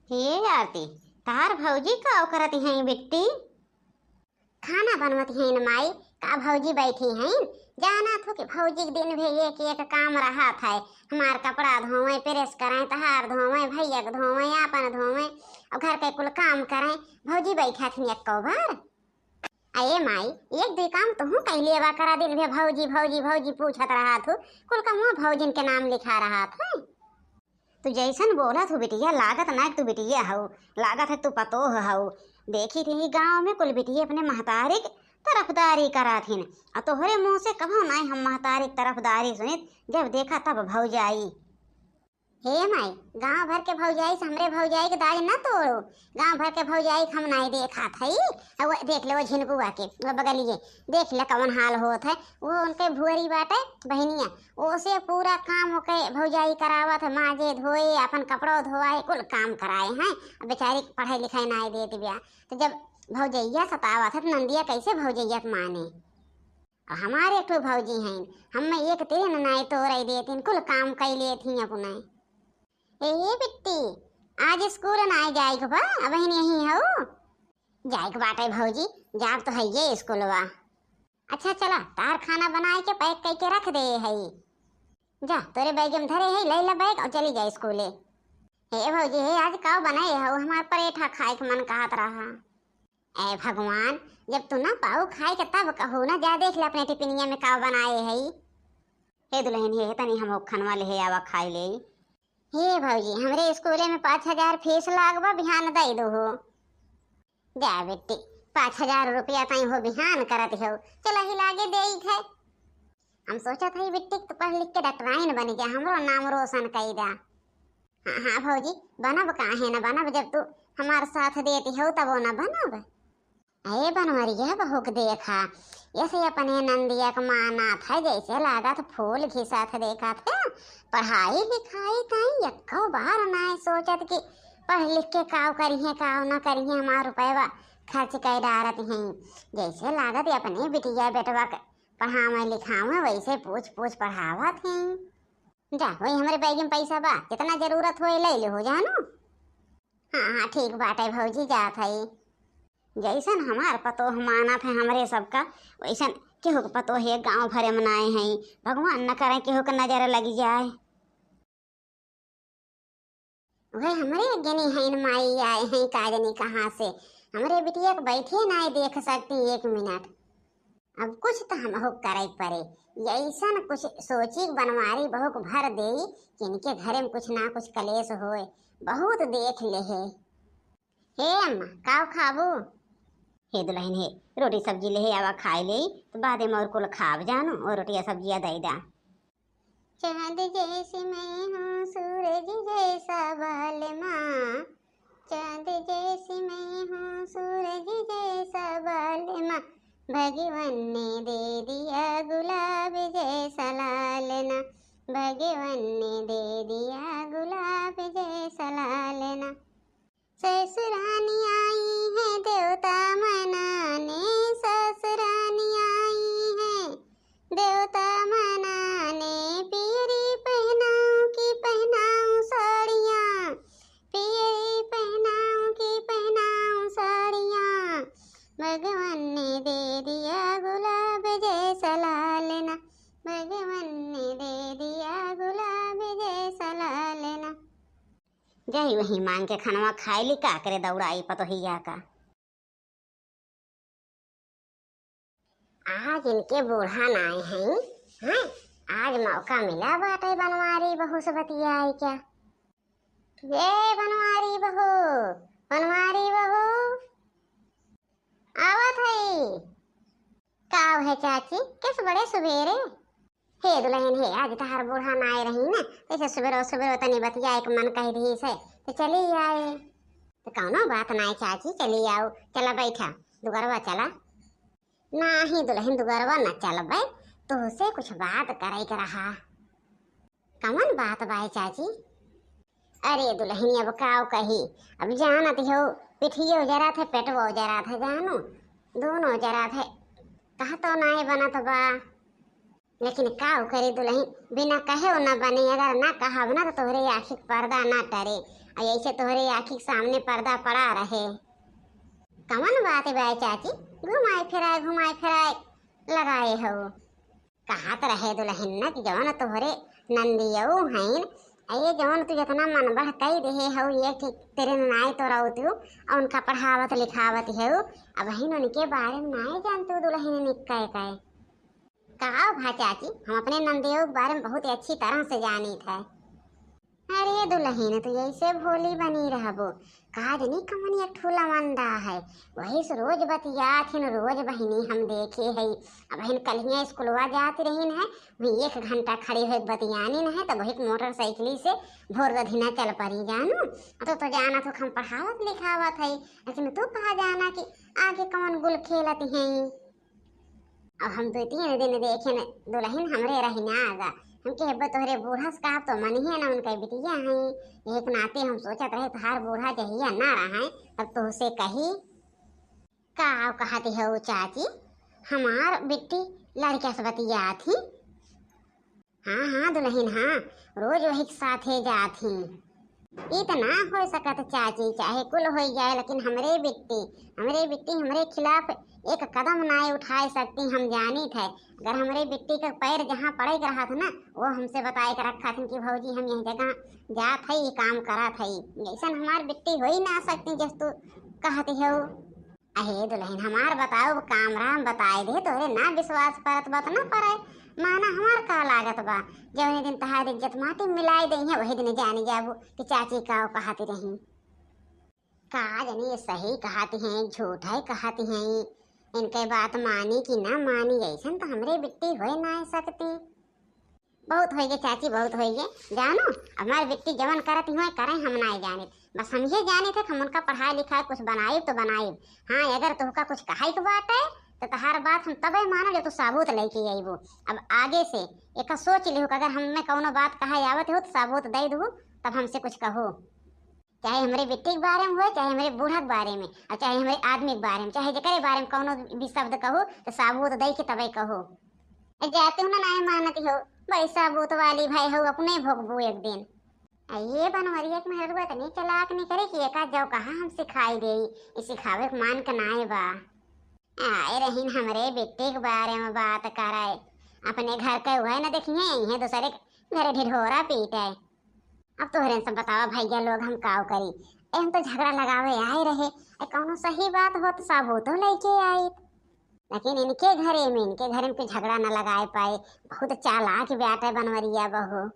हे आरती, तार भौजी का करत हैं बिट्टी? खाना बनवत हैं न माई। का भौजी बैठी हैं? जाना थो कि भौजी के दिन भी एक काम रहा था। हमार कपड़ा धोवे, प्रेस करें, तहार धोवे, भैया के धोवे, आपन धोवे और घर के कुल काम करें। भौजी बैठा थी एक बार। अये माई, एक दो काम तो हूँ कैले बा करा दिन भी भौजी भौजी भौजी पूछत रहा थू। कुल का मुँह भौजिन के नाम लिखा रहा था। तू जैसन बोला तू बिटिया लागत ना तू बिटिया हऊ, लागत है तू पतोह हऊ। देखी थी गांव में कुल बिटिया अपने महतारी तरफदारी करा थीन, और तोहरे मुँह से कभो नहीं हम महतारी तरफदारी सुनित। जब देखा तब भौजाई। हे माई, गांव भर के भौजाई से हमरे भौजाई के दाज न तोड़ो। गांव भर के भौजाई हम नहीं देखा थई। अब देख ले वो झिनकुआ के वो बगलिए, देख ले कौन हाल होत है। वो उनके भुअरी बाटे बहनिया, ओसे पूरा काम होके भौजाई करावत है। माजे धोए, अपन कपड़ों धोआए, कुल काम कराए हैं। बेचारी पढ़ाई लिखाई नहीं देती बिया। तो जब भौजैया सतावत है तो नंदिया कैसे भौजैया के माने। हमारे एक भौजी हैं, हम एक तीन नहीं तोड़ देती, कुल काम कई लेती अपने। ए बिट्टी, आज स्कूल ना जाएगा बा? अब यहीं हो जाएगा बाटे भौजी, जाब तो है ये स्कूलवा। अच्छा चला, तार खाना बनाए के पैक करके रख दे है। जा तोरे बैग में धरे है, ले ला बैग और चली जा स्कूले। हे भौजी, हे आज का बनाए हो? हमार परेठा खाए के मन कहत रहा। ए भगवान, जब तू ना पाऊ खाए के तब कहो ना। जा देख ले अपने टिफिनिया में का बनाए है। हे दुल्हन, हे तनी हम खनवा ले आवा खाई ले। हे भौजी, हमरे स्कूले में 5,000 फीस लागबा, बिहान दे दो हो। जा बेटी, 5,000 रुपया तई हो बिहान करत हो। चला ही लागे दे है। हम सोचा था बेटी तो पढ़ लिख के डॉक्टराइन बन गया, हमरो नाम रोशन कर दा। हाँ हाँ भौजी, बनब काहे न बनब, जब तू हमारे साथ देती हो तब वो न बनब। अरे बनवरिया बहू के देखा, ऐसे अपने नंदिया का माना था, जैसे लागत फूल खिसात देखा था। पढ़ाई लिखाई कहीं यक्को बार ना सोचत कि पढ़ लिख के काव करिए काव न करिए, हमारा रुपया खर्च कर डारत हैं। जैसे लागत अपने बिटिया बेटवा पढ़ावे लिखावे वैसे पूछ पूछ पढ़ावत हैं। जा वही हमारे बैग में पैसा बा, जितना जरूरत हो ले लो जानो। हाँ हाँ ठीक बाटे भौजी, जात है। जैसन हमार पतो माना था हमरे सबका, वैसन केहू के पतो है गांव भरे मनाए हैं। भगवान न करे केहू का नजर लगी जाए। वही हमरे गनी है माई आए हैं काजनी कहाँ से। हमरे बिटिया को बैठे ना देख सकती एक मिनट। अब कुछ तो हम हो करे पड़े। ऐसन कुछ सोची बनवारी बहू को भर दे कि इनके घरे में कुछ ना कुछ कलेश होए। बहुत देख ले है। हे अम्मा, काव खाबू? हे दुल्हन, हे रोटी सब्जी ले आवा खाए ले, तो बाद में और कुल खाब जानो और रोटिया सब्जियां दे दा। चांद जैसी मैं हूँ, सूरज जैसा बालमा। चांद जैसी मैं हूँ, सूरज जैसा बालमा। भगवान ने दे दिया गुलाब जैसा लालना। भगवान ने दे दिया गुलाब जैसा लालना। ससुरानी आई है देवता मनाने, ससुरानी आई है देवता मनाने। पियरी पहनाऊं की पहनाऊं साड़ियाँ, पियरी पहनाऊं की पहनाऊं साड़ियाँ। भगवान ने दे दिया गुलाब जैसा लालना। भगवान ने दे दिया गुलाब जैसा लालना। जाई वही मांग के खानवा खाए ली, का करे दौड़ाई पतोहिया का। आज इनके बूढ़ा नाए हैं। हाँ, आज मौका मिला बाटे बनवारी बहू से बतियाई क्या। ये बनवारी बहू, बनवारी बहू आवत है। काव है चाची, किस बड़े सुबेरे? हे दुल्हन, हे आज तहार बूढ़ा ना आए रही ना, ऐसे सुबह तनी बतिया एक मन कह रही से तो चली आए। तो कौनो बात ना है चाची, चली आओ। चला बैठा दुगरवा चला। ना ही दुल्हन दुगरवा न चल बे, तो से कुछ बात करे के रहा। कौन बात बाई चाची? अरे दुल्हन अब काव कही, अब जानत हो पिठियो जरा थे पेटवो जरा थे, जानो दोनों जरा थे। कहा तो ना बनत बा, लेकिन काव करे दुल्हन, बिना कहे न बने। अगर ना कहा ना तो तोहरे आखिर पर्दा ना टरे। और ऐसे तोहरे आँखी के सामने पर्दा पड़ा रहे। कवन बात है भाई चाची, घुमाए फिराए लगाए हो। कहत रहे दुल्हन न कि जवन तोहरे नंदियऊ हैं, ये जवन तू जितना मन बढ़ कही रहे हो, ये कि तेरे नाई तो रहतू और उनका पढ़ावत लिखावत है, अब हिन उनके बारे में नहीं जानतू दुल्हन निकाय कहे। कहा भा चाची, हम अपने नंदियों के बारे में बहुत अच्छी तरह से जानी थे। अरे दुल्हन तो ऐसे भोली बनी रहबो, काज नहीं कमनी एक ठूला मंदा है, वही से रोज बतियाथिन, रोज बहिनी हम देखे है। अब बहन कलियाँ स्कूलवा जाती रही है, वही 1 घंटा खड़ी हुई बतियानी न है, तब वही मोटरसाइकिल से भोर दधिना चल पड़ी जानू। तो जाना तो हम पढ़ावत लिखावत है, लेकिन तू कहा जाना कि आगे कौन गुल खेलती है। अब हम 2-3 दिन देखे न दुल्हन हमरे रहना आगा, हमके हेब्बे तोहरे बूढ़ा से कहा तो मन ही ना उनका बिटिया हैं। एक नाते हम सोचत रहे तार बूढ़ा जहिया ना रहा तब तो उसे कही का कहती है वो चाची, हमार बिट्टी लड़किया से बतिया थी। हाँ दुल्हन हाँ, रोज वही के साथे जाती। इतना हो सकत चाची, चाहे कुल हो जाए, लेकिन हमरे बिट्टी हमरे खिलाफ एक कदम ना उठा सकती, हम जानी थे। अगर हमरे बिट्टी का पैर जहाँ पड़े रहा था ना, वो हमसे बताए कर रखा था कि भौजी हम यह जगह जा थी काम करा थी, ऐसा हमार बिट्टी हो ही ना सकती जस तू कहती है। अहे दुल्हन हमार बताओ काम राम बताए दे, तोरे ना विश्वास परत बात ना पड़े, माना हमार का लागत बा। जवने दिन तहार इज्जत माटी मिलाई दई है, वही दिन जानी जाबू कि चाची का कहती रही। का जानी सही कहती हैं झूठ है कहती हैं, इनके बात मानी कि ना मानी, ऐसा तो हमरे बिट्टी हो ना सकती। बहुत हो गए चाची, बहुत हो गए, जानो हमारी बिट्टी जवन करती हुए करें, हम ना जाने, बस हम ये जाने थे कि हम उनका पढ़ाई लिखाई कुछ बनाई तो बनाई। हाँ अगर तुमका कुछ कहा की बात है तो तहार बात हम तबे मानो जो तू साबूत लेके आईबो। अब आगे से एक सोच लिहो कि अगर हमें कौनो बात कहा आवत हो तो साबूत दे दू, तब हमसे कुछ कहो, चाहे हमारे बेटे के बारे में हो, चाहे हमारे बूढ़ा के बारे में, और चाहे हमारे आदमी के बारे में, चाहे जकरे बारे में कौनो भी शब्द कहो तो साबूत दे के तबे कहो। जाते हो ना नहीं मानती हो, बड़ी साबूत वाली भाई हो, अपने भोगबू एक दिन। ये बनवरिया के मेहरुआ तो नहीं चलाक नहीं करे कि एक जाओ कहाँ हम सिखाई दे, सिखावे के मान के नाए बा। आए रहीन हमरे बेटे के बारे में बात कराए, अपने घर का हुआ न देखिए, यही दूसरे घर ढिढोरा पीटे। अब तोहरे से बतावा भैया लोग हम काव करी, हम तो झगड़ा लगावे आए रहे, कौनो सही बात हो तो साबूतो लेके आई, लेकिन इनके घरे में कोई झगड़ा न लगाए पाए, बहुत चालाक बेटा बनवरिया बहू।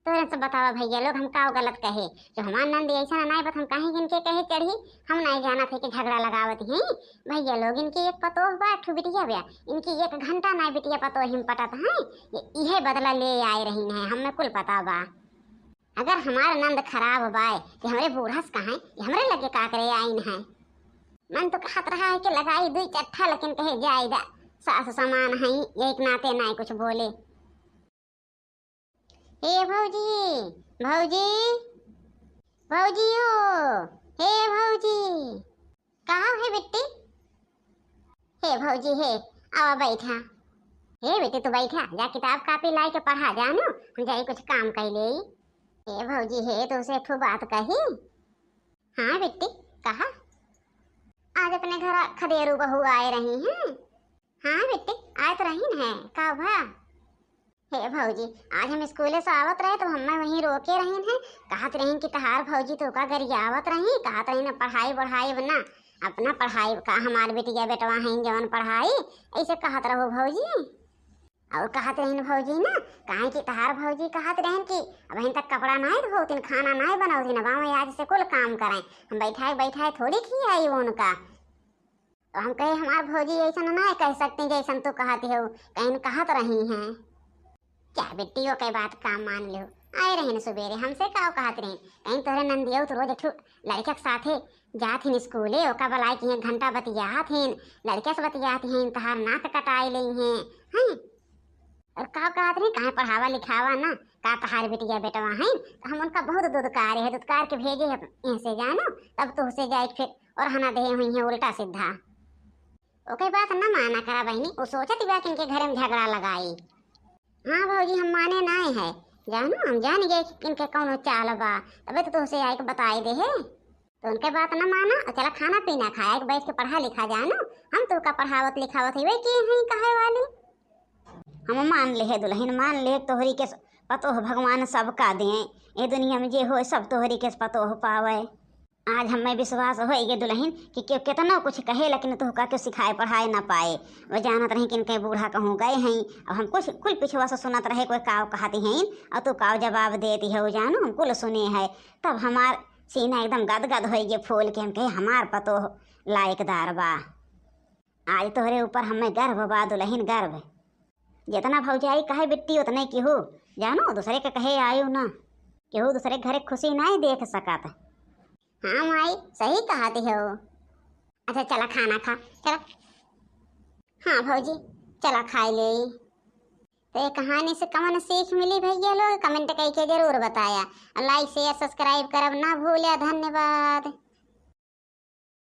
तोरे से बतावा भैया लोग हम काव गलत कहे, जो हमार नंदी ऐसा नहीं बत हम कहीं इनके कहे चढ़ी, हम नहीं जाना थे कि झगड़ा लगावत हैं भैया लोग। इनकी एक पतोह बा ठू बिटिया बा, इनकी 1 घंटा नहीं बिटिया पतोह हिम पटत हैं, ये बदला ले आए रही है, हमें कुल पता बा। अगर हमारा नंद खराब बाय कि हमारे बूढ़ा से कहा हमरे लगे का करे आइन है, मन तो कहत रहा है कि लगाई 2 चट्ठा, लेकिन कहे जायदा सास समान है, एक नाते नहीं कुछ बोले। हे भौजी भौजी भौजी हो, हे भौजी कहाँ है बिट्टी? हे भौजी हे आवा बैठा, हे बेटी तू बैठा, जा किताब कापी लाई के पढ़ा जानो, हम जाई कुछ काम कर ले। हे भौजी हे तो उसे ठू बात कही। हाँ बिट्टी कहा, आज अपने घर खदेरू बहू आए रही हैं? हाँ बिट्टी आए तो रही है, का भा? हे भौजी आज हम स्कूल से आवत रहे तो हमें वहीं रोके रही हैं, कहत रही कि तहार भौजी तो का घर आवत रही, कहत रही ना पढ़ाई बढ़ाई बना, अपना पढ़ाई का हमार बेटिया बेटवा हैं जवन पढ़ाई, ऐसे कहत रहो भौजी। और कहत रही भौजी ना कहे कि तहार भौजी कहत रही कि अब अभी तक कपड़ा नहीं धोतीन, खाना नहीं बनाओतीन, अब हम आज से कुल काम करें, हम बैठाए थोड़ी खियाई उनका। तो हम कहे हमार भौजी ऐसा नहीं कह सकते जैसा तू कहती हो, कहीं कहत रही हैं क्या बेटियों के बात काम मान लो। आए रहे न सुबेरे हमसे का कहत रहे, कहीं तोरे नंदियो तो रोज लड़के के साथे जाथिन स्कूले, ओका बलाई की 1 घंटा बतियाथिन, लड़के से बतियाथिन, तहार नाक कटाई ली हैं। और का कहत रहे कहाँ पढ़ावा लिखावा ना, का तहार बेटिया बेटवा हैं, तो हम उनका बहुत दुदकार है, दुदकार के भेजे है यहाँ से जानो, तब तो उसे जाए फिर और हना दे हुई है उल्टा सीधा। ओके बात ना माना करा बहनी, वो सोचती बा कि इनके घर में झगड़ा लगाई। हाँ भौजी हम माने नहीं है, जानो हम जान गए कि इनके कौन चाल बा, तबे तो तुझसे आके बताई दे है। तो उनके बात ना माना और चला खाना पीना खाया, एक बैठ के पढ़ा लिखा जानो। हम तो का पढ़ावत लिखावत ही की हैं कहे वाली। हम मान ले है दुल्हन, मान ले तोहरी के पतो हो भगवान सबका दें, ये दुनिया में जे हो सब तोहरी के पतो हो पावे। आज हमें विश्वास हो गए दुल्हन कि क्यों कितना कुछ कहे लेकिन तू का क्यों सिखाए पढ़ाए ना पाए। वो जानत रही कि इनके बूढ़ा कहूँ गए हैं, अब हम कुछ कुल पिछवा से सुनत रहे कोई काव कहती हैं और तू काव जवाब देती है। वो जानो हम कुल सुने है, तब हमार सीना एकदम गदगद हो गए फूल के। हम कहे हमार पतो लायकदार बा। आज तोहरे ऊपर हमें गर्व बा दुल्हन, गर्व। जितना भौजाई कहे बिट्टी उतने की हो, जानो दूसरे के कहे आयु ना केहू दूसरे घरे खुशी नहीं देख सकत। हाँ माई सही कहती हो। अच्छा चला खाना खा चला। हाँ भौजी चला खाई ले। तो ये कहानी से कमन सीख मिली भैया लोग, कमेंट करके जरूर बताया। लाइक शेयर सब्सक्राइब करब ना भूलिया। धन्यवाद।